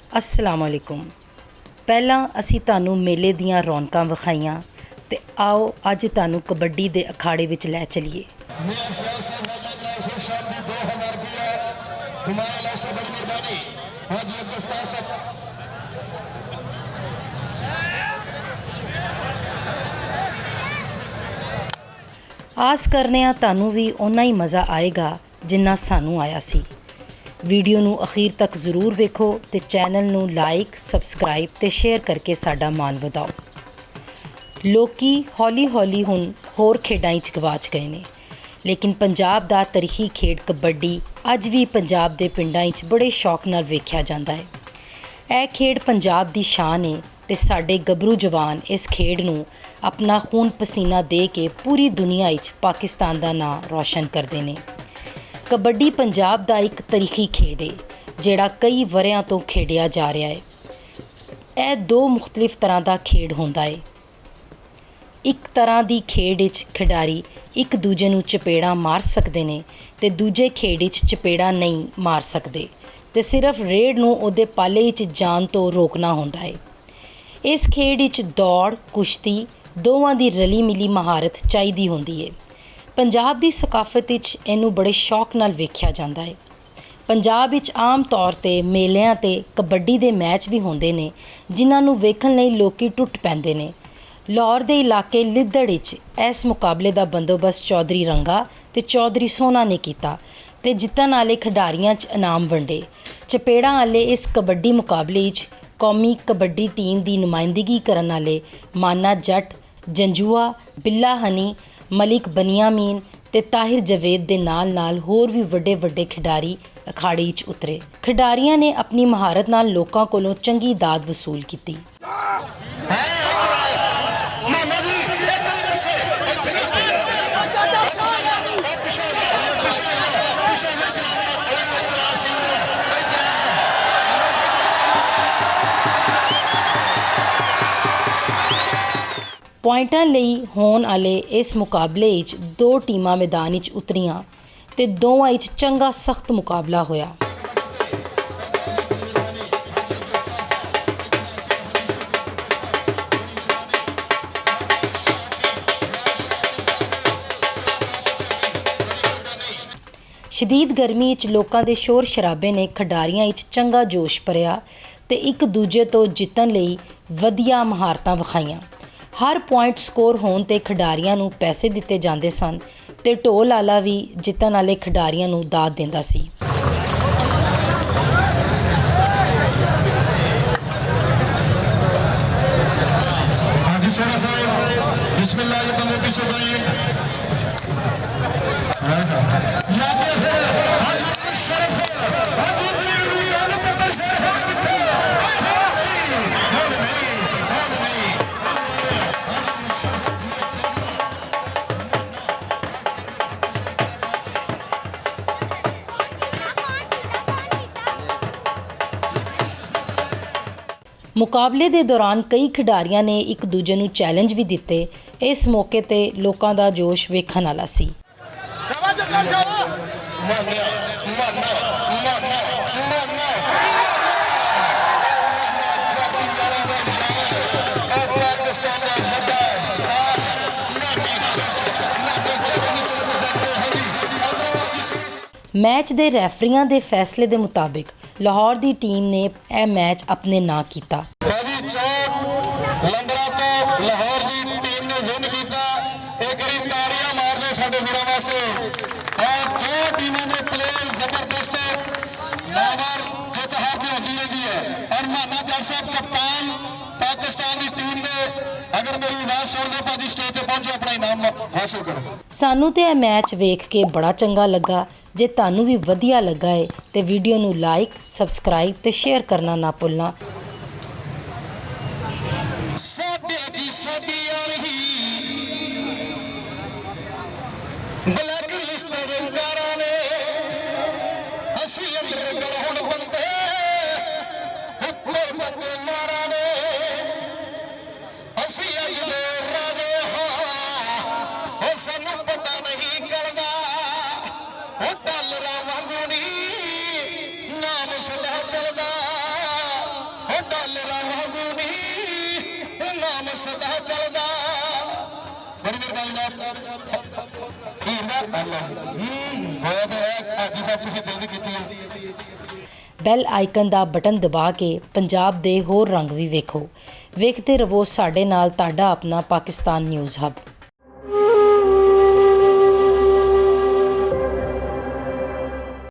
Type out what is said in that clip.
अस्सलाम वालेकुम। पहला असी तानू मेले दियां रौनकां विखाईयां ते आओ अज तानू कबड्डी दे अखाड़े विच लै चलीए। आस करने तानू भी उन्ना ही मज़ा आएगा जिन्ना सानू आया सी। वीडियो नू अखीर तक ज़रूर वेखो ते चैनल नू लाइक सबसक्राइब ते शेयर करके साडा मान वधाओ। लोकी हौली हौली हुण होर खेडां च गवाच गए ने, लेकिन पंजाब दा तरीखी खेड कबड्डी अज भी पंजाब दे पिंडां च बड़े शौक नाल वेख्या जांदा है। यह खेड पंजाब दी शान है ते साडे गभरू जवान इस खेड नू अपना खून पसीना दे के पूरी दुनिया च पाकिस्तान दा नां रोशन करदे ने। कबड्डी पंजाब दा एक तरीखी खेड है जिहड़ा कई वरियां तो खेडिया जा रहा है। यह दो मुख्तलिफ तरह का खेड होंदा है। एक तरह की खेड विच खिडारी एक दूजे नूं चपेड़ा मार सकते हैं ते दूजे खेड विच चपेड़ा नहीं मार सकते ते सिर्फ रेड नूं उहदे पाले विच जान तो रोकना होंदा है। इस खेड विच दौड़ कुश्ती दोवां दी रली मिली महारत चाहिदी होंदी है। पंजाब की सकाफत विच इनू बड़े शौक नाल वेख्या जाता है। पंजाब विच आम तौर ते मेलिਆਂ ते कबड्डी दे मैच भी होंदे ने जिन्हां नूं वेखण लई लोकी टुट पैंदे ने। लाहौर दे इलाके लिद्दड़ विच इस मुकाबले का बंदोबस्त चौधरी रंगा ते चौधरी सोना ने कीता ते जितण वाले खिडारियां च इनाम वंडे। चपेड़ां वाले इस कबड्डी मुकाबले विच कौमी कबड्डी टीम की नुमाइंदगी करन वाले माना जट, जंजुआ, बिल्ला हनी, मलिक बनियामीन ते ताहिर जवेद दे नाल नाल होर भी वड्डे वड्डे खिडारी अखाड़े च उतरे। खिडारियां ने अपनी महारत नाल लोकां कोलों चंगी दाद वसूल की। पॉइंटां लई होण वाले इस मुकाबले विच दो टीमां मैदान विच उतरियां ते दोवां विच चंगा सख्त मुकाबला होया। शदीद गर्मी विच लोकां दे शोर शराबे ने खिडारियां विच चंगा जोश भरिया ते एक दूजे तो जितण लई वधिया महारतां विखाईयां। हर पॉइंट स्कोर होने ते खिडारियां नूं पैसे दिते जांदे सन ते ढोल आला भी जितण वाले खिडारियां नूं दाद दिंदा सी। मुकाबले के दौरान कई खिडारियां ने एक दूजे नूं चैलेंज भी दिते। इस मौके ते लोकां दा जोश वेखण वाला सी। मैच के रैफरियां के फैसले के मुताबिक लाहौर की टीम ने यह मैच अपने नां किया। सानू तो यह मैच वेख के बड़ा चंगा लगा। जे तानू भी वधिया लगा है तो वीडियो नू लाइक सबसक्राइब ते शेयर करना ना भुलना। ਬਹੁਤ ਹੈ ਅੱਜ ਸਭ ਤੁਸੀਂ ਦਿਲ ਦੀ ਕੀਤੀ ਹੈ। ਬੈਲ ਆਈਕਨ ਦਾ ਬਟਨ ਦਬਾ ਕੇ ਪੰਜਾਬ ਦੇ ਹੋਰ ਰੰਗ ਵੀ ਵੇਖੋ। ਵੇਖਦੇ ਰਹੋ ਸਾਡੇ ਨਾਲ ਤੁਹਾਡਾ ਆਪਣਾ ਪਾਕਿਸਤਾਨ ਨਿਊਜ਼ ਹੱਬ।